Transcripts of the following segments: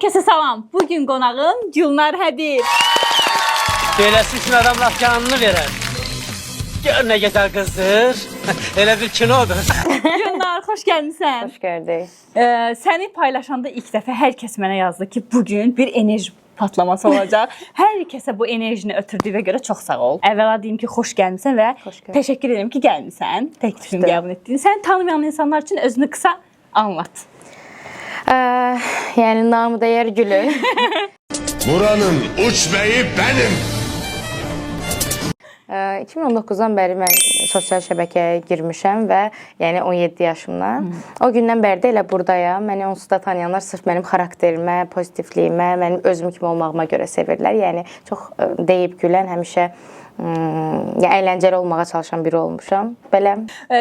Herkese salam. Bugün qonağım Gülnar Həbib. Böylesi üçün adam laf canını verər. Gör ne güzel kızdır. Elə bir kinodur. Gülnar, xoş gəlmisən. Hoş gördük. Səni paylaşanda ilk dəfə hər kəs mənə yazdı ki, bugün bir enerji patlaması olacaq. Hər kəsə bu enerjini ötürdüyünə görə çox sağ ol. Əvvəla deyim ki, xoş gəlmisən və təşəkkür edirəm ki, gəlmisən. Təklifimi qəbul etdin. Səni tanımayan insanlar üçün özünü qısa anlat. Yəni namı dəyər Gülün. Buranın uç beyi benim. 2019-dan bəri mən sosial şəbəkəyə girmişəm və yəni 17 yaşımdan. O gündən bəri də elə buradayam. Məni onsuz da tanıyanlar sırf mənim xarakterimə, pozitivliyimə, mənim özüm kimi olmağıma görə sevirlər. Yəni çox deyib gülən, həmişə əyləncəli olmağa çalışan biri olmuşam. Belə.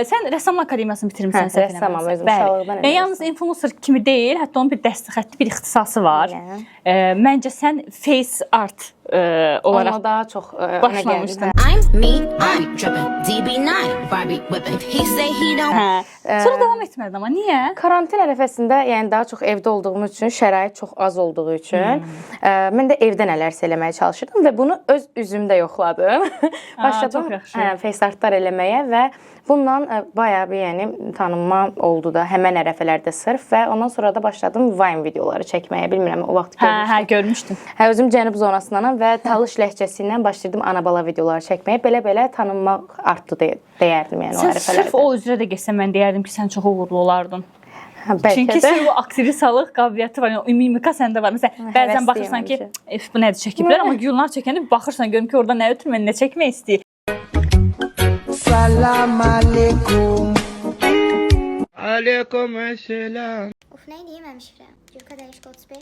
Sən Rəssamlıq Akademiyasını bitirmisən səhv eləmirəmsə. Rəssamam, özüm uşaqlıqdan. Yalnız influencer kimi deyil, hətta onun bir dəstə xətti, bir ixtisası var. Məncə sən face art olaraq ona daha çox başlamışdın. I'm me, I'm drippin', DB9, Barbie whippin'. He say he don't. Sonra davam etmədin amma niyə? Karantin ərəfəsində, yəni daha çox evdə olduğum üçün, şərait çox az olduğu üçün mən də evdə nələrsə eləməyə çalışırdım və bunu öz üzümdə yoxladım. Başladım face artlar eləməyə və bundan bayağı bir yəni tanınma oldu da həmən ərəfələrdə sırf və ondan sonra da başladım Vine videoları çəkməyə. Bilmirəm o vaxt görmüşdüm. Hə, görmüşdüm. Özüm Cənub zonasındanam və Talış ləhcəsi ilə başladım ana-bala videoları çəkməyə. Belə-belə tanınmaq artdı deyərdim yəni o Sən ərəfələrdə. sırf o üzrə də geçsən mən deyərdim ki, sən çox uğurlu olardın. Bəlkə Çünki də. sən o aktrisalıq qabiliyyəti var, yəni mimika səndə var. Məsələn, bəzən baxırsan ki, bu nədir çəkiblər, amma Gülnar çəkəndə baxırsan görüm ki, orada nə ötür, mən nə çəkmək istəyir. Salam aleykum. Aleykum selam. Of neydi yemem şifre? Gürka Derişk 35.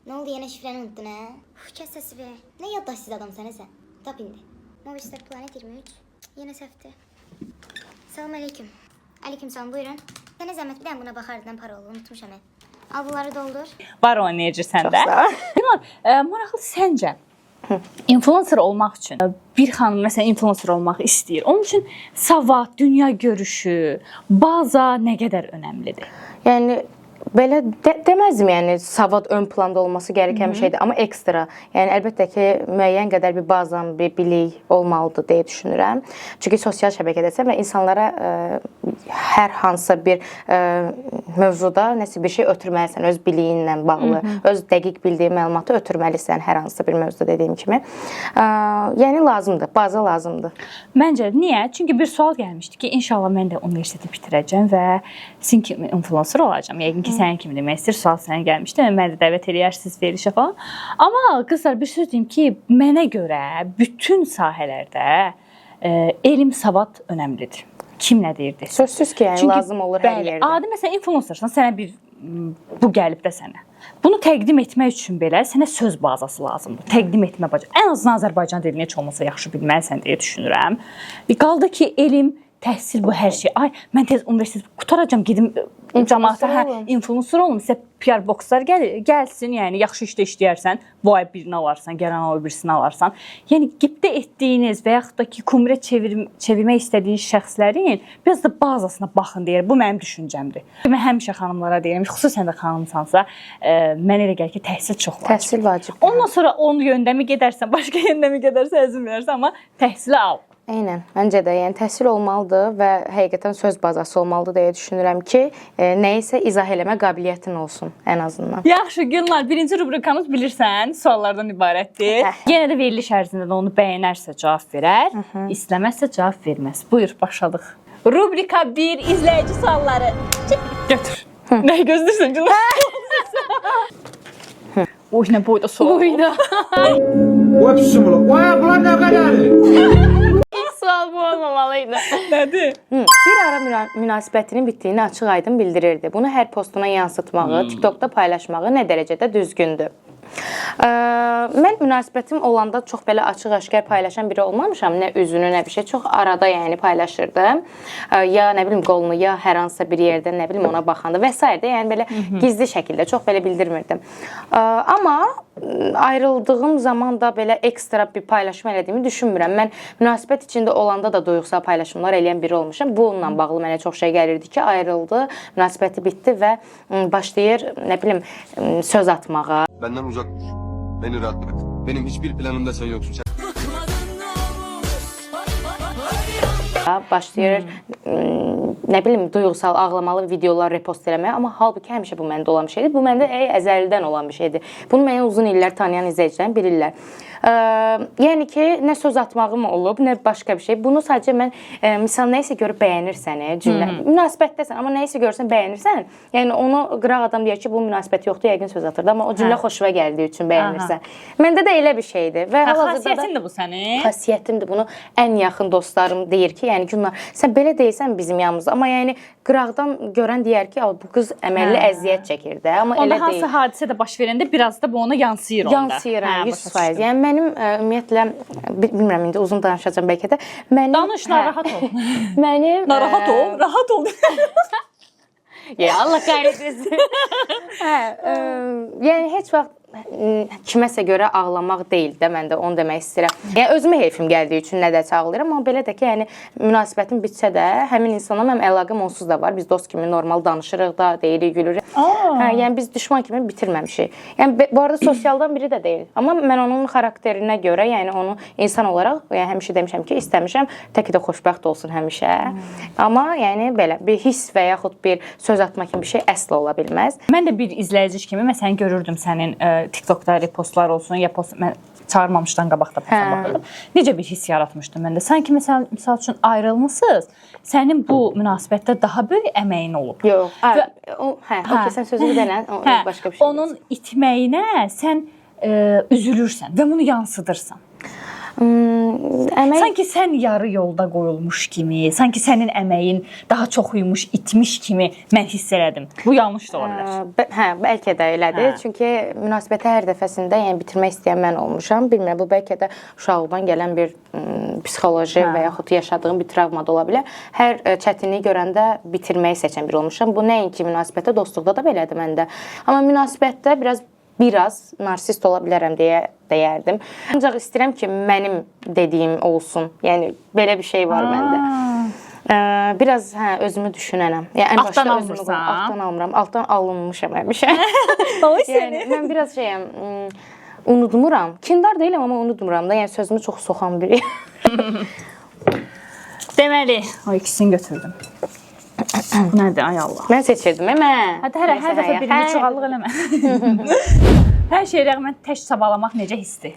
Ne oldu yine şifreni unuttun ha? Uf kes sesi be. Ne yaddaşsız adamsın sen? Tap indi. Movistar Planet 23. Yine sefti. Salam aleyküm. Aleyküm salam buyurun. Sene zahmet bir de buna bakardın para oldu unutmuşam ben. Al bunları doldur. Var o enerji səndə. Çox sağ ol. Gülnar, maraqlı səncə influencer olmaq üçün bir xanım məsələn influencer olmaq istəyir. Onun üçün savad, dünya görüşü, baza nə qədər önəmlidir? Yəni belə deməzdim, yəni savad ön planda olması gereken bir şeydir, amma ekstra. Yəni əlbəttə ki, müəyyən qədər bir bazan, bir bilik olmalıdır deyə düşünürəm. Çünki sosial şəbəkədəsən və insanlara hər hansısa bir mövzuda nəsə bir şey ötürməlisən, öz biliyinlə bağlı, öz dəqiq bildiyin məlumatı ötürməlisən hər hansısa bir mövzuda dediyim kimi. Yəni lazımdır, baza lazımdır. Məncə niyə? Çünki bir sual gəlmişdi ki, inşallah mən də universiteti bitirəcəm və sizin kimi influencer olacağam. Yəqin ki, sənin kimi demək istəyir, sual sənə gəlmişdi. Məni də dəvət eləyərsiniz verilişə falan. Amma qızlar bir söz deyim ki, mənə görə bütün sahələrdə elm, savad önəmlidir. Kim nə deyirdi? Sözsüz ki, yəni lazım olur hər yerdə. Adi məsələn influencersan, sənə bir bu gəlib də sənə. Bunu təqdim etmək üçün belə sənə söz bazası lazımdır. Təqdim etmə bacarığı. Ən azından Azərbaycan dilini heç olmasa yaxşı bilməlisən deyə düşünürəm. Qaldı ki, elm, təhsil bu hər şey. Ay, mən tez universitet qutaracam, gedim cəmaata influencer olum. Sizə PR boxlar gəlsin, yəni yaxşı işdə işləyərsən, bu ay birini alarsan, gələn ay birisini alarsan. Yəni qibdə etdiyiniz və yaxud da ki, kumrə çevirmək istədiyiniz şəxslərin biraz da bazasına baxın deyir. Bu mənim düşüncəmdir. Mən həmişə xanımlara deyirəm, xüsusən də xanımsansa, mən elə gəlir ki, təhsil çox vacib. Təhsil vacib. Ondan sonra onun yöndə mi gedərsən, başqa yöndə mi gedərsən, əzm verərsən, amma təhsili al. Eynən, məncə də, yəni təhsil olmalıdır və həqiqətən söz bazası olmalıdır deyə düşünürəm ki, nəyisə izah eləmə qabiliyyətin olsun ən azından. Yaxşı, Gülnar, birinci rubrikamız bilirsən, suallardan ibarətdir. Yenə də veriliş ərzində də onu bəyənərsə cavab verər, istəməzsə cavab verməz. Buyur, başladıq. Rubrika 1, izləyici sualları. Götür. Nəyi gözləyirsən, Gülnar? Oy, nə boyda sual. Boyda. ne kadar? Sual bu olmamalıydı. Nədir? Bir ara münasibətinin bitdiyini açıq-aydın bildirirdi. Bunu hər postuna yansıtmağı, TikTokda paylaşmağı nə dərəcədə düzgündür? Mən münasibətim olanda çox belə açıq-aşkar paylaşan biri olmamışam. Nə üzünü, nə bir şey. Çox arada yəni paylaşırdım. Ya nə bilim qolunu, ya hər hansısa bir yerdə nə bilim ona baxanda və s. yəni belə gizli şəkildə çox belə bildirmirdim. Amma ayrıldığım zaman da belə ekstra bir paylaşım elədiyimi düşünmürəm. Mən münasibət içində olanda da duyğusal paylaşımlar eləyən biri olmuşam. Bununla bağlı mənə çox şey gəlirdi ki, ayrıldı, münasibəti bitdi və başlayır nə bilim söz atmağa. Benden uzak dur. Beni rahat bırak. Benim hiçbir planımda sen yoksun. Sen... Başlayır nə bilim duyğusal ağlamalı videolar repost eləməyə, amma halbuki həmişə bu məndə olan bir şeydir. Bu məndə əzəldən olan bir şeydir. Bunu mənə uzun illər tanıyan izləyicilərim bilirlər. Yəni ki, nə söz atmağım olub, nə başqa bir şey. Bunu sadəcə mən misal nəyisə görüb bəyənirsən, cümlə münasibətdəsən, amma nəyisə görsən bəyənirsən, yəni onu qıraq adam deyir ki, bu münasibət yoxdur, yəqin söz atırdı, amma o cümlə xoşuna gəldiyi üçün bəyənirsən. Məndə də elə bir şeydir və Xasiyyətindir bu sənin? Xasiyyətimdir. Bunu ən yaxın dostlarım deyir ki, yəni Günlar, sən belə deyirsən bizim yanımızda, amma yəni qıraqdan görən deyər ki, bu qız əməlli əziyyət çəkir də, amma elə deyil. Onda hansı hadisə də baş verəndə biraz da bu ona yansıyır onda. Yansıyır, 100%. Yəni mənim ümumiyyətlə bilmirəm indi uzun danışacağam bəlkə də. Danış, narahat ol. Mənim Narahat ol, rahat ol. Ya Allah kahretsin. Yəni heç vaxt kiməsə görə ağlamaq deyil də, mən də onu demək istəyirəm. Yəni özümə heyfim gəldiyi üçün nədəsə ağlayıram, amma belə də ki, yəni münasibətim bitsə də həmin insana mənim əlaqəm onsuz da var. Biz dost kimi normal danışırıq da, deyirik, gülürük. Yəni biz düşman kimi bitirməmişik. Yəni bu arada sosialdan biri də deyil. Amma mən onun xarakterinə görə, yəni onu insan olaraq, yəni həmişə demişəm ki, istəmişəm tək də xoşbəxt olsun həmişə. Amma yəni belə bir hiss və yaxud bir söz atma kimi bir şey əsla ola bilməz. Mən də bir izləyici kimi məsələn görürdüm sənin TikTokda repostlar olsun, ya post mən çağırmamışdan qabaqda baxırdım. Necə bir hiss yaratmışdı məndə. Sanki misal üçün ayrılmısınız, sənin bu münasibətdə daha böyük əməyin olub. Yox. Okey, sən sözünü denən, başqa bir şey. Onun itməyinə sən üzülürsən və bunu yansıdırsan. Sanki sən yarı yolda qoyulmuş kimi, sanki sənin əməyin daha çox uymuş, itmiş kimi mən hiss elədim. Bu yanlış da ola bilər. Bəlkə də elədir. Çünki münasibəti hər dəfəsində yəni bitirmək istəyən mən olmuşam. Bilmirəm, bu bəlkə də uşaqlıqdan gələn bir psixoloji və yaxud yaşadığım bir travma da ola bilər. Hər çətinliyi görəndə bitirməyi seçən biri olmuşam. Bu nəinki münasibətdə, dostluqda da belədir məndə. Amma münasibətdə biraz narsist ola bilərəm deyə deyərdim. Ancaq istəyirəm ki, mənim dediyim olsun. Yəni belə bir şey var məndə. Biraz özümü düşünənəm. Yəni ən başda özümü altdan almıram. Altdan alınmışam həmişə. Yəni mən biraz şeyəm, unutmuram. Kindar deyiləm, amma unutmuram da. Yəni sözümü çox soxan biriyəm. Deməli, o ikisini götürdüm. Bu nədir, ay Allah. Mən seçirdim, Hətta hər dəfə birini çuğallıq eləmə. Hər şeyə rəğmən tək sabalamaq necə hissdir?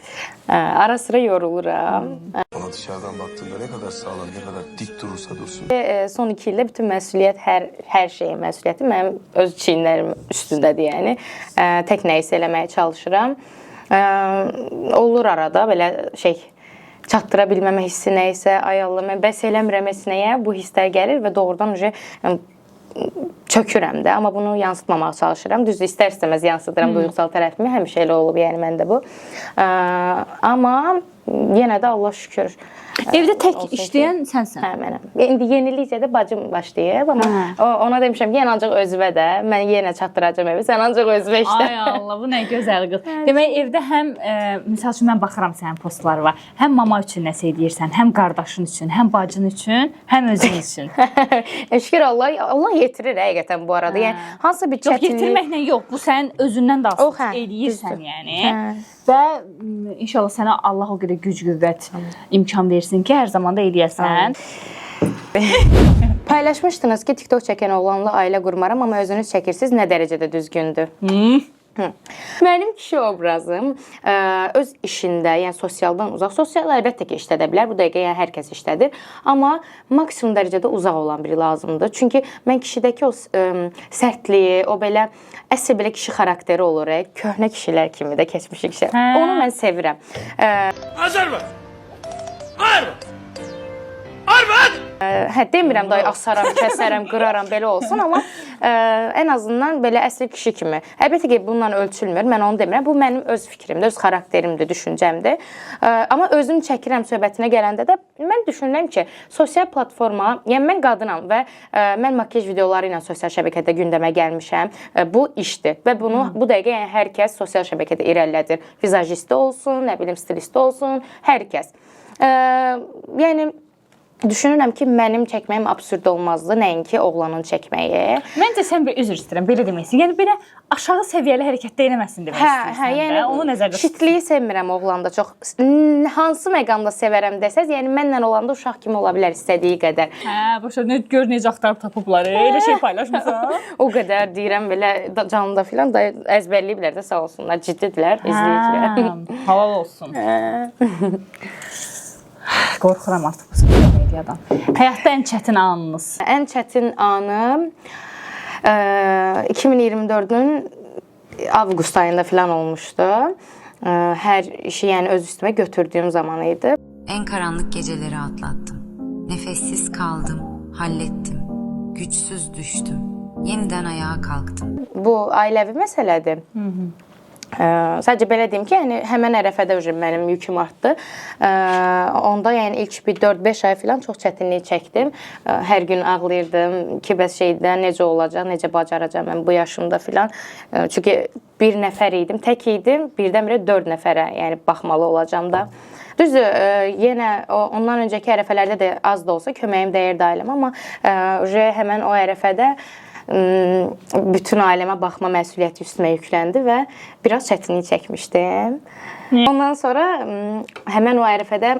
Ara sıra yoruluram. Ona dışarıdan baktığında ne kadar sağlam, ne kadar dik durursa dursun. Son 2 ildə bütün məsuliyyət, hər şeyin məsuliyyəti mənim öz çiyinlərim üstündədir, yəni. Tək nəyisə eləməyə çalışıram. Olur arada belə çatdıra bilməmə hissi nəysə, ay Allah, mən bəs eləmirəm nəyə, bu hisslər gəlir və doğrudan çökürəm də, amma bunu yansıtmamağa çalışıram. Düzdür, istər-istəməz yansıdıram duyğusal tərəfimi, həmişə elə olub yəni məndə bu. Amma yenə də Allah şükür. Evdə tək işləyən sənsən. Hə, mənəm. İndi yenilikcə də bacım başlayıb, amma ona demişəm, yenə ancaq özümə də, mən yenə çatdıracağam evi, sən ancaq özümə işlə. Ay Allah, bu nə gözəl qız. Demək, evdə həm, misal üçün mən baxıram sənin postlarına, həm mama üçün nəsə edirsən, həm qardaşın üçün, həm bacın üçün, həm özün üçün. Şükür Allah yetirir həqiqətən bu arada. Yəni, hansısa bir çətinlik... Yox, yetirməklə yox, bu sənin özündən də asılı eləyirsən yəni. Və inşallah sənə Allah o qədər güc, qüvvət, imkan versin ki, hər zaman da eləyəsən. Paylaşmışdınız ki, TikTok çəkən oğlanla ailə qurmaram, amma özünüz çəkirsiniz, nə dərəcədə düzgündür? Mənim kişi obrazım öz işində, yəni sosialdan uzaq, sosial əlbəttə ki işlədə bilər, bu dəqiqə yəni hər kəs işlədir, amma maksimum dərəcədə uzaq olan biri lazımdır. Çünki mən kişidəki o sərtliyi, o belə əsl belə kişi xarakteri olur, köhnə kişilər kimi də keçmiş kişilər. Onu mən sevirəm. Azar var! Arvad! Arvad! Hə, demirəm da asaram, kəsərəm, qıraram belə olsun, amma ən azından belə əsl kişi kimi. Əlbəttə ki, bununla ölçülmür. Mən onu demirəm. Bu mənim öz fikrimdir, öz xarakterimdir, düşüncəmdir. Amma özüm çəkirəm söhbətinə gələndə də mən düşünürəm ki, sosial platforma, yəni mən qadınam və mən makyaj videoları ilə sosial şəbəkədə gündəmə gəlmişəm. Bu işdir və bunu bu dəqiqə yəni hər kəs sosial şəbəkədə irəlilədir. Vizajist olsun, nə bilim stilist olsun, hər kəs. Yəni düşünürəm ki, mənim çəkməyim absurd olmazdı, nəinki oğlanın çəkməyi. Məncə sən bir üzr istəyirəm, belə deməsin. Yəni belə aşağı səviyyəli hərəkətdə eləməsin demək istəyirsən. Yəni onu nəzərdə tut. şitliyi sevmirəm oğlanda çox. Hansı məqamda sevərəm desəz, yəni mənlə olanda uşaq kimi ola bilər istədiyi qədər. Başa gör necə axtarıb tapıblar. Elə şey paylaşmısan. O qədər deyirəm belə canlıda filan da əzbərləyiblər də sağ olsunlar, ciddidirlər, izləyicilər. Halal olsun. Qorxuram artıq bu sosial mediadan. Həyatda ən çətin anınız? Ən çətin anım 2024-ün avqust ayında filan olmuşdu. Hər işi yəni öz üstümə götürdüyüm zaman idi. En karanlık geceleri atlattım. Nefessiz kaldım, hallettim. Güçsüz düştüm. Yeniden ayağa kalktım. Bu ailəvi məsələdir. Sadəcə belə deyim ki, yəni həmən ərəfədə mənim yüküm artdı. Onda yəni ilk bir 4-5 ay filan çox çətinlik çəkdim. Hər gün ağlayırdım ki, bəs şeydən necə olacaq, necə bacaracağam mən bu yaşımda filan. Çünki bir nəfər idim, tək idim, birdən-birə 4 nəfərə yəni baxmalı olacağam da. Düzdür, yenə ondan öncəki ərəfələrdə də az da olsa köməyim dəyirdi ailəmə, amma həmən o ərəfədə bütün ailəmə baxma məsuliyyəti üstümə yükləndi və biraz çətinlik çəkmişdim. Ondan sonra həmən o ərəfədə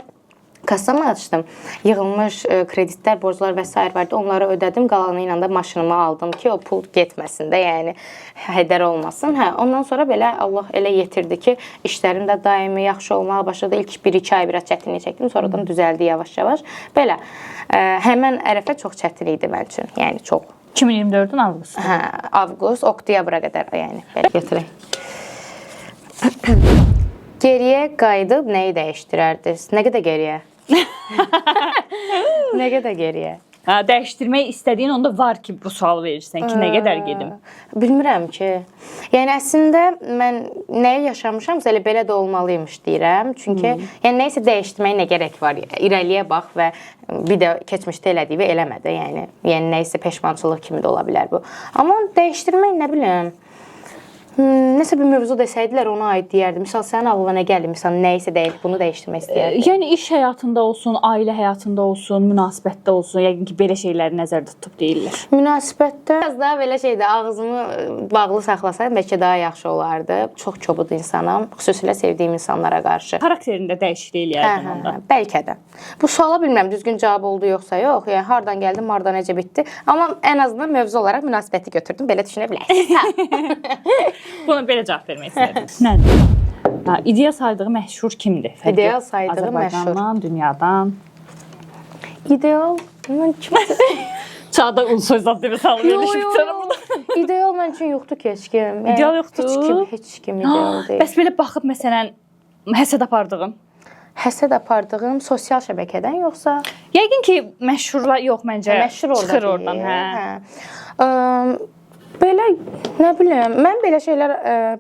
kassamı açdım. Yığılmış kreditlər, borclar və s. vardı. Onları ödədim. Qalanı ilə də maşınımı aldım ki, o pul getməsin də, yəni hədər olmasın. Ondan sonra belə Allah elə yetirdi ki, işlərim də daimi yaxşı olmağa başladı. İlk 1-2 ay biraz çətinlik çəkdim. Sonradan düzəldi yavaş-yavaş. Belə həmən ərəfə çox çətin idi mənim üçün. Yəni çox. 2024-ün avqustu. Avqust, oktyabra qədər, yəni belə götürək. Geriyə qayıdıb nəyi dəyişdirərdiniz? Nə qədər geriyə? Nə qədər geriyə? Dəyişdirmək istədiyin onda var ki, bu sualı verirsən ki, nə qədər gedim? Bilmirəm ki. Yəni əslində mən nəyi yaşamışamsa elə belə də olmalıymış deyirəm. Çünki yəni nəyisə dəyişdirməyə nə gərək var? İrəliyə bax və bir də keçmişdə elədiyi eləmə də, yəni nəyisə peşmançılıq kimi də ola bilər bu. Amma dəyişdirmək nə bilim. Nəsə bir mövzu desəydilər ona aid deyərdim. Misal sənin ağlına nə gəlir? Misal nəyisə deyil, bunu dəyişdirmək istəyərdim. Yəni iş həyatında olsun, ailə həyatında olsun, münasibətdə olsun, yəqin ki, belə şeyləri nəzərdə tutub deyirlər. Münasibətdə biraz daha belə şeydə ağzımı bağlı saxlasaydım bəlkə daha yaxşı olardı. Çox kobud insanam, xüsusilə sevdiyim insanlara qarşı. Xarakterində dəyişiklik eləyərdin onda. Bəlkə də. Bu suala bilmirəm düzgün cavab oldu yoxsa yox. Yəni hardan gəldim, hardan necə bitdi. Amma ən azından mövzu olaraq münasibəti götürdüm. Belə düşünə bilərsiniz. Buna belə cavab vermək istədim. Nədir? İdeal saydığı məşhur kimdir? İdeal saydığı məşhur. Azərbaycandan, dünyadan. İdeal mən kimsə Çağda Ulusoy zad demə salıb yerləşib tərəfində. İdeal mən üçün yoxdur ki, heç kim. İdeal yoxdur? Heç kim ideal deyil. Bəs belə baxıb məsələn həsəd apardığın? Həsəd apardığım sosial şəbəkədən yoxsa? Yəqin ki, məşhurlar yox məncə. Məşhur çıxır oradan, hə. Belə, nə bilim, mən belə şeylər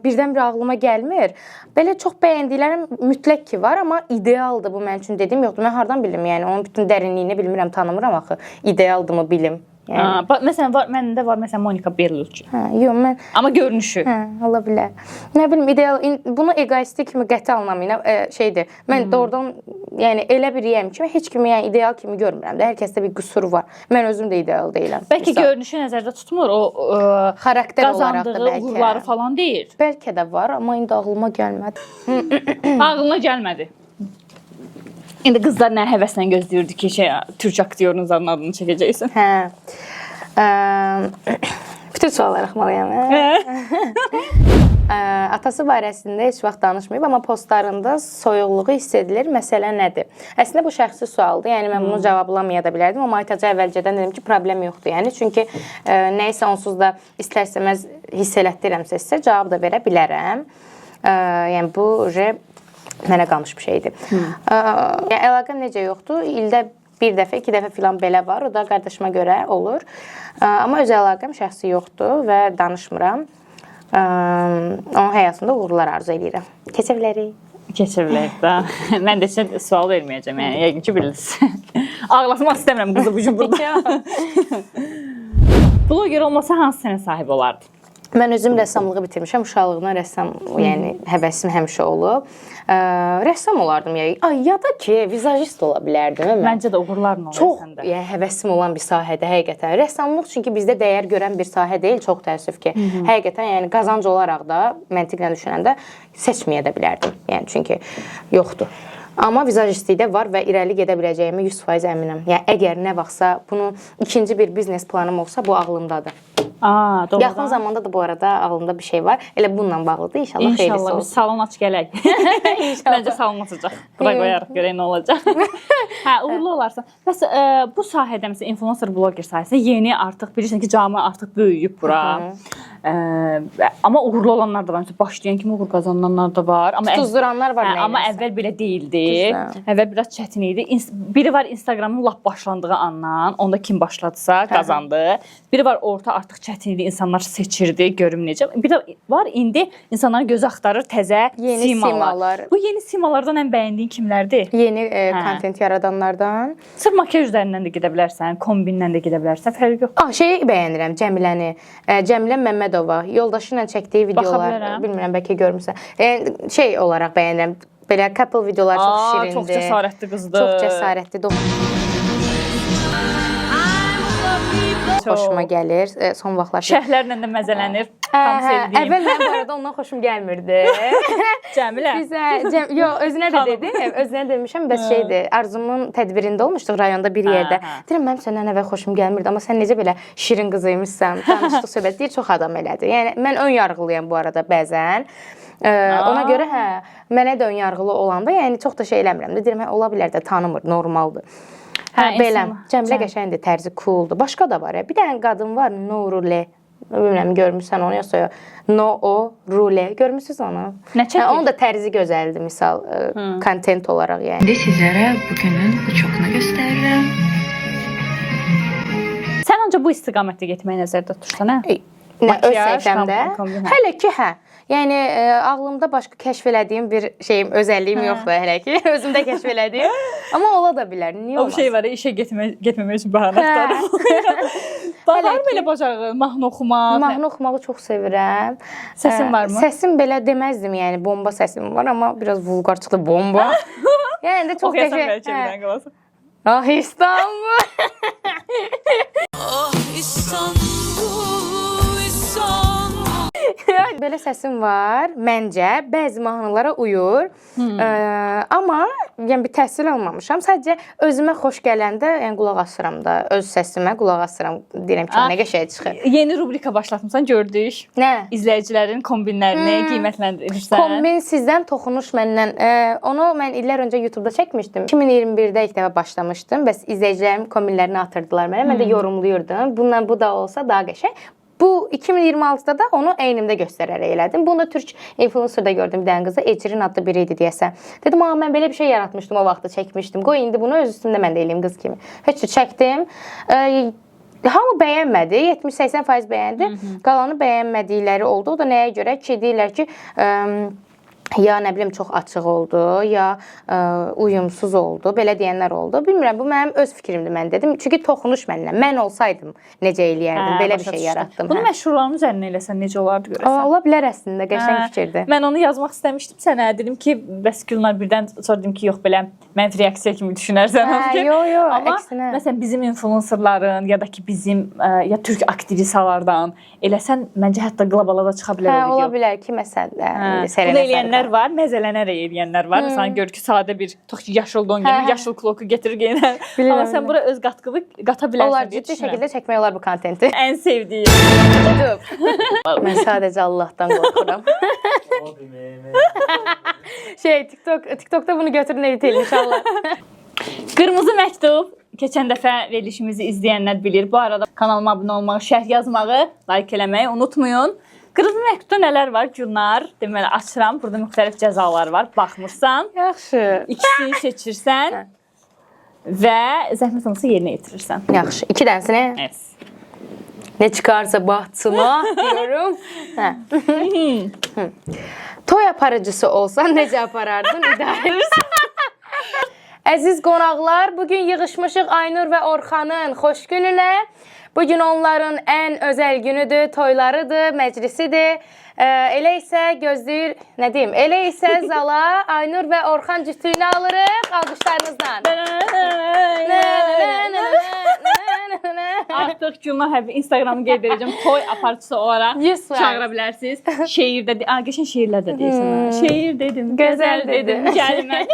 birdən-birə ağlıma gəlmir. Belə çox bəyəndiklərim mütləq ki var, amma idealdır bu mənim üçün dediyim yoxdur. Mən hardan bilim, yəni onun bütün dərinliyini bilmirəm, tanımıram axı. İdealdırmı bilim. Yəni. Məsələn, məndə var məsələn Monika Bellucci. Yox, mən... Amma görünüşü. Ola bilər. Nə bilim, ideal, bunu egoistik kimi qəti anlamıyla şeydir. Mən doğrudan, yəni elə biriyəm ki, heç kimi yəni ideal kimi görmürəm də. Hər kəsdə bir qüsur var. Mən özüm də ideal deyiləm. Bəlkə görünüşü nəzərdə tutmur, o xarakter olaraq da bəlkə. uğurları falan deyil. Bəlkə də var, amma indi ağlıma gəlmədi. Ağlına gəlmədi. İndi qızlar nə həvəslə gözləyirdi ki, türk aktyorunuzun adını çəkəcəksən. Bütün suallar axmalıyam. Atası barəsində heç vaxt danışmayıb, amma postlarında soyuqluğu hiss edilir. Məsələ nədir? Əslində bu şəxsi sualdır. Yəni mən bunu cavablamaya da bilərdim, amma Aytaca əvvəlcədən dedim ki, problem yoxdur. Yəni çünki nəyisə onsuz da istər-istəməz hiss elətdirirəmsə sizə cavab da verə bilərəm. Yəni bu mənə qalmış bir şeydir. Əlaqəm necə yoxdur? İldə bir dəfə, 2 dəfə filan belə var. O da qardaşıma görə olur. Amma özəl əlaqəm şəxsi yoxdur və danışmıram. Onun həyatında uğurlar arzu edirəm. Keçə bilərik. Keçir bilərik də. Mən də sizə sual verməyəcəm, yəni yəqin ki bilirsiniz. Ağlatmaq istəmirəm qızı bu gün burada. Bloger olmasa hansı sənət sahibi olardı? Mən özüm rəssamlığı bitirmişəm. Uşaqlığımdan rəssam, yəni həvəsim həmişə olub. Rəssam olardım yəni. Ya da ki, vizajist ola bilərdim. Məncə də uğurlarla olur Çox səndə. yəni həvəsim olan bir sahədə həqiqətən. Rəssamlıq çünki bizdə dəyər görən bir sahə deyil, çox təəssüf ki. Həqiqətən yəni qazanc olaraq da məntiqlə düşünəndə seçməyə də bilərdim. Yəni çünki yoxdur. Amma vizajistlikdə var və irəli gedə biləcəyimə 100% əminəm. Yəni əgər nə vaxtsa bunun ikinci bir biznes planım olsa, bu ağlımdadır. Doğrudan. Yaxın zamanda da bu arada ağlımda bir şey var. Elə bununla bağlıdır. İnşallah xeyirlisi İnşallah olsun. biz salon aç gələk. Məncə salon açacaq. Bura qoyarıq, görək nə olacaq. Hə, uğurlu olarsan. Bəs bu sahədə məsələn influencer bloger sahəsində yeni artıq bilirsən ki, cəmiyyət artıq böyüyüb bura. Amma uğurlu olanlar da var. Məsələn, başlayan kimi uğur qazananlar da var. Amma Tuzduranlar var. amma əvvəl belə deyildi. Əvvəl biraz çətin idi. Biri var Instagramın lap başlandığı andan, onda kim başladısa qazandı. Biri var orta artıq çətin idi, insanlar seçirdi, görüm necə. Bir də var indi insanların göz axtarır təzə Yeni simalar. Bu yeni simalardan ən bəyəndiyin kimlərdir? Yeni kontent yaradanlardan. Sırf makyaj üzərindən də gedə bilərsən, kombinlə də gedə bilərsən, fərqi yox. Şeyi bəyənirəm, Cəmiləni. Cəmilə Məmmədova yoldaşı ilə çəkdiyi videolar, bilərəm. bilmirəm bəlkə görmüsən. Şey olaraq bəyənirəm. Belə couple videolar çox şirindir. Çox cəsarətli qızdır. Çox cəsarətli. Xoşuma gəlir. Son vaxtlar Şəhərlərlə də məzələnir. Tam sevdiyim. Əvvəl mən bu arada ondan xoşum gəlmirdi. Cəmilə. Yox, özünə də dedim. Özünə demişəm, bəs şeydir. Arzumun tədbirində olmuşduq rayonda bir yerdə. Deyirəm, mənim səndən əvvəl xoşum gəlmirdi, amma sən necə belə şirin qız imişsən. Tanışdıq, söhbət deyir, çox adam elədi. Yəni mən ön yarğılıyam bu arada bəzən. Ona görə mənə də ön yarğılı olanda, yəni çox da şey eləmirəm də. Deyirəm, ola bilər də tanımır, normaldır. Belə. Cəmilə qəşəngdir, tərzi cooldur. Başqa da var. Bir dənə qadın var, Nurule. Bilmirəm, görmüsən onu yoxsa yox. Nurule. Görmüsünüz onu? Nə çəkir? Onun da tərzi gözəldir, misal, kontent olaraq yəni. İndi sizlərə bugünün uçoqunu göstərirəm. Sən ancaq bu istiqamətdə getməyi nəzərdə tutursan, hə? Nə öz Makyaj, səhifəmdə? kombin, Hələ ki, hə. Yəni ağlımda başqa kəşf elədiyim bir şeyim, özəlliyim yoxdur hələ ki. Özümdə kəşf elədiyim. Amma ola da bilər. Niyə olmaz? O şey var, işə getməmək üçün bəhanə axtarır. Baharım belə bacarığı, mahnı oxumaq. Mahnı oxumağı çox sevirəm. Səsin varmı? Səsim belə deməzdim, yəni bomba səsim var, amma biraz vulqar çıxdı, bomba. Yəni də çox Oxuyasan bəlkə birdən qalasın. Ah İstanbul. Belə səsim var, məncə bəzi mahnılara uyur. Amma yəni bir təhsil almamışam. Sadəcə özümə xoş gələndə, yəni qulaq asıram da, öz səsimə qulaq asıram. Deyirəm ki, nə qəşəng çıxır. Yeni rubrika başlatmısan, gördük. Nə? İzləyicilərin kombinlərini qiymətləndirirsən. Kombin sizdən, toxunuş məndən. Onu mən illər öncə YouTube-da çəkmişdim. 2021-də ilk dəfə başlamışdım. Bəs izləyicilərim kombinlərini atırdılar mənə. Mən də yorumluyurdum. Bundan bu da olsa daha qəşəng. Bu 2026-da da onu eynimdə göstərərək elədim. Bunu da türk influencerda gördüm bir dənə qızı. Ecrin adlı biri idi deyəsən. Dedim, mən belə bir şey yaratmışdım o vaxtda, çəkmişdim. Qoy indi bunu öz üstümdə mən də eləyim qız kimi. Heç çəkdim. Hamı bəyənmədi. 70-80% bəyəndi. Qalanı bəyənmədikləri oldu. O da nəyə görə ki, deyirlər ki, ya nə bilim çox açıq oldu, ya uyumsuz oldu, belə deyənlər oldu. Bilmirəm, bu mənim öz fikrimdir, mən dedim. Çünki toxunuş mənimlə. Mən olsaydım necə eləyərdim, belə bir şey yaratdım. Bunu məşhurların üzərinə eləsən necə olardı görəsən? Ola bilər əslində, qəşəng fikirdir. Mən onu yazmaq istəmişdim sənə. Dedim ki, bəs Gülnar birdən sonra dedim ki, yox belə mənfi reaksiya kimi düşünərsən. Yox, amma əksinə. Məsələn bizim influencerların ya da ki bizim ya türk aktrisalardan eləsən məncə hətta qlobala da çıxa bilər o video. Ola bilər ki, məsələn, bunu eləyənlər var, məzələnərək eləyənlər var. Məsələn gör ki, sadə bir yaşıl don geyinir, yaşıl kloku gətirir geyinər. Amma sən bura öz qatqını qata bilərsən. Onlar ciddi şəkildə çəkmək olar bu kontenti. Ən sevdiyim. Mən sadəcə Allahdan qorxuram. TikTokda bunu götürün edit inşallah. Qırmızı məktub. Keçən dəfə verilişimizi izləyənlər bilir. Bu arada kanalıma abunə olmağı, şərh yazmağı, like eləməyi unutmayın. Qırmızı məktubda nələr var? Gülnar, deməli açıram. Burada müxtəlif cəzalar var. Baxmırsan. Yaxşı. İkisini seçirsən. və zəhmət olmasa yerinə yetirirsən. Yaxşı. 2 dənəsini Evet. ne çıkarsa bahtıma diyorum. Hə. Toy aparıcısı olsan necə aparardın? İdarə Əziz qonaqlar, bugün yığışmışıq Aynur və Orxanın xoş gününə. Bugün onların ən özəl günüdür, toylarıdır, məclisidir. Elə isə gözləyir, nə deyim, elə isə zala Aynur və Orxan cütlüyünü alırıq alqışlarınızla. Artıq Gülnar həbi Instagramı qeyd edəcəm. Toy aparıcısı olaraq 100%. çağıra bilərsiniz. Şeirdə, geçən şeirlər də deyirsən. Şeir dedim, gözəl dedim, gəlmə.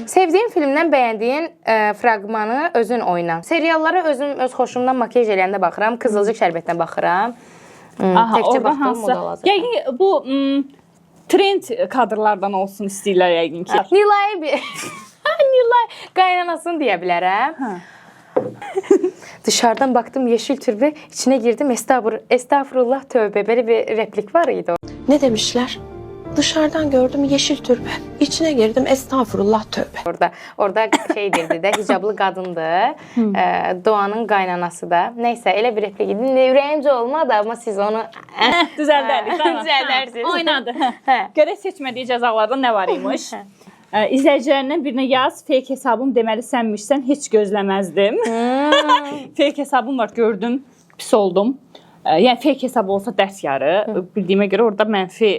Sevdiyin filmdən bəyəndiyin fraqmanı özün oyna. Seriallara özüm öz xoşumdan makyaj eləyəndə baxıram, Qızılcıq şərbətdən baxıram. Aha, Təkcə orada baxdığım hansı? moda lazım. Yəqin bu trend kadrlardan olsun istəyirlər yəqin ki. Nilay bir Nilay qaynanasını deyə bilərəm. Dışarıdan baktım yeşil türbe, içine girdim estağfurullah tövbe. Böyle bir replik var idi. Ne demişler? Dışarıdan gördüm yeşil türbe. İçine girdim estağfurullah tövbe. Orada şey dedi de hicablı kadındı. Doğanın qaynanası da. Neyse elə bir replik idi. Ürəyimcə olmadı ama siz onu Düzəldərik. Tamam. Düzəldərsiniz. Oynadı. Görək seçmədiyi cəzalardan nə var imiş? İzləyicilərindən birinə yaz, fake hesabım deməli sənmişsən, heç gözləməzdim. Fake hesabım var, gördüm, pis oldum. Yəni fake hesab olsa dərs yarı. Bildiyimə görə orada mənfi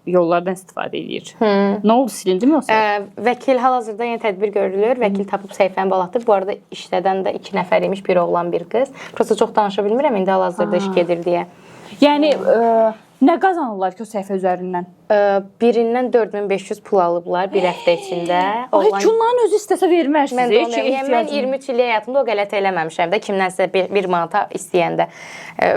yollardan istifadə edir. Nə oldu, silindi mi o səhv? Vəkil hal-hazırda yeni tədbir görülür. Vəkil tapıb səhifəni bağlatdı. Bu arada işlədən də 2 nəfər imiş, bir oğlan, bir qız. Prosta çox danışa bilmirəm, indi hal-hazırda iş gedir deyə. Yəni nə qazanırlar ki o səhifə üzərindən? Birindən 4500 pul alıblar bir həftə içində. Ay, Gülnarın özü istəsə verməz Mən sizə. də onu mən 23 illik həyatımda o qələt eləməmişəm də. Kimdənsə 1 manata istəyəndə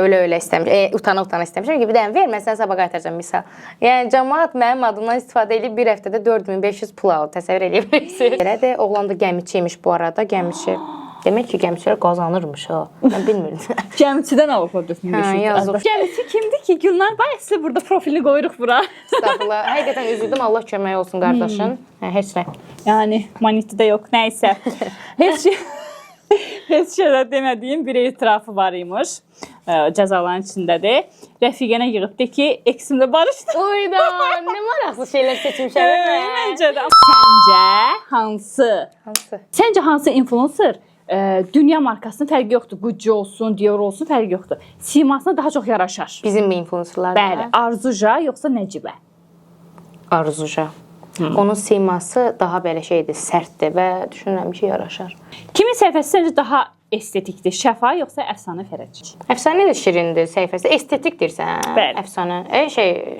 ölə istəmişəm. Utana istəmişəm ki, bir dənə ver, mən sənə sabah qaytaracağam misal. Yəni cəmaət mənim adımdan istifadə edib bir həftədə 4500 pul alıb. Təsəvvür edə bilirsiniz. Belə də oğlan da gəmiçiymiş bu arada, gəmiçi. Demək ki, gəmiçilər qazanırmış ha. Mən bilmirdim. Gəmiçidən alıb o 4500. yazıq. Gəmiçi kimdir ki? Gülnar bayaqsı burada profilini qoyuruq bura. Estağfurullah. Həqiqətən üzüldüm. Allah kömək olsun qardaşın. Heç nə. Yəni monetdə yox, nə isə. Heç şeydə demədiyim bir etirafı var imiş. Cəzaların içindədir. Rəfiqənə yığıbdı ki, eksimlə barışdı. Uyda, nə maraqlı şeylər seçmişəm. Məncə də. Səncə hansı? Səncə hansı influencer dünya markasının fərqi yoxdur. Gucci olsun, Dior olsun, fərqi yoxdur. Simasına daha çox yaraşar. Bizim influencerlar. Bəli, Arzuca yoxsa Nəcibə? Arzuca. Onun siması daha belə şeydir, sərtdir və düşünürəm ki, yaraşar. Kimin səhifəsi səncə daha estetikdir? Şəfa yoxsa Əfsanə Fərəc? Əfsanə də şirindir səhifəsi. Estetikdirsən. Bəli. Əfsanə.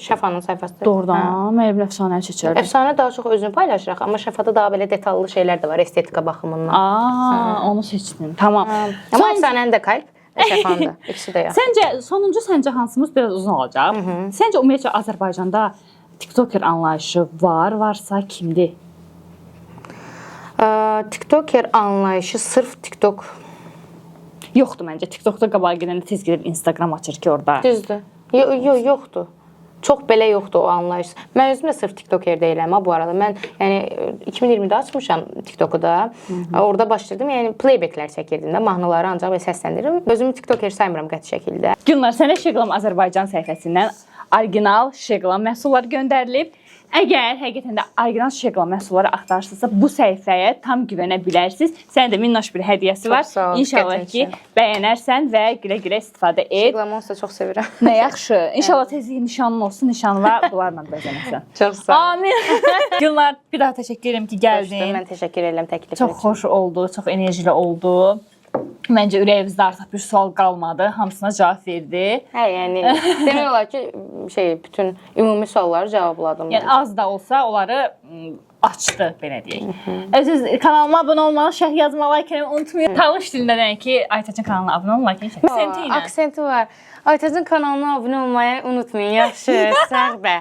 Şəfanın səhifəsidir. Doğrudan, mən Əfsanəni seçərdim. Əfsanə daha çox özünü paylaşırıq, amma Şəfada daha belə detallı şeylər də var estetika baxımından. Onu seçdim. Tamam. Amma Əfsanənin də kalp, Şəfanın da. İkisi də yaxşı. Sonuncu hansımız biraz uzun olacaq. Səncə ümumiyyətlə Azərbaycanda TikToker anlayışı varsa kimdir? TikToker anlayışı sırf TikTok Yoxdur məncə. TikTokda qabağa gedəndə tez gedib Instagram açır ki, orada. düzdür. Yoxdur. Çox belə yoxdur o anlayış. Mən özüm də sırf TikToker deyiləm ha bu arada. Mən yəni 2020-də açmışam TikToku da. Orada başladım. Yəni playbacklər çəkirdim də, mahnıları ancaq və səsləndirirəm. Özümü TikToker saymıram qəti şəkildə. Gülnar, sənə Şeqlam Azərbaycan səhifəsindən orijinal Şeqlam məhsulları göndərilib. Əgər həqiqətən də orijinal Şeqlam məhsulları axtarırsınızsa, bu səhifəyə tam güvənə bilərsiniz. Sənə də minnoş bir hədiyyəsi var. Sağ ol, İnşallah ki, bəyənərsən və gülə-gülə istifadə et. Şeqlam olsa çox sevirəm. Nə yaxşı. İnşallah tezlik nişanın olsun, nişanla bunlarla bəzənəsən. Çox sağ ol. Amin. Gülnar, bir daha təşəkkür edirəm ki, gəldin. Mən təşəkkür edirəm təklif üçün. Çox xoş oldu, çox enerjili oldu. Məncə ürəyimizdə artıq bir sual qalmadı. Hamısına cavab verdi. Hə, yəni demək olar ki, bütün ümumi sualları cavabladım. Yəni az da olsa onları açdı, belə deyək. Özünüz kanalıma abunə olmağı, şərh yazmağı, like etməyi unutmayın. Talış dilində deyək ki, Aytacın kanalına abunə olun, like etməyi. Aksenti ilə. Aksenti var. Aytacın kanalına abunə olmayı unutmayın. Yaxşı, sağ bə.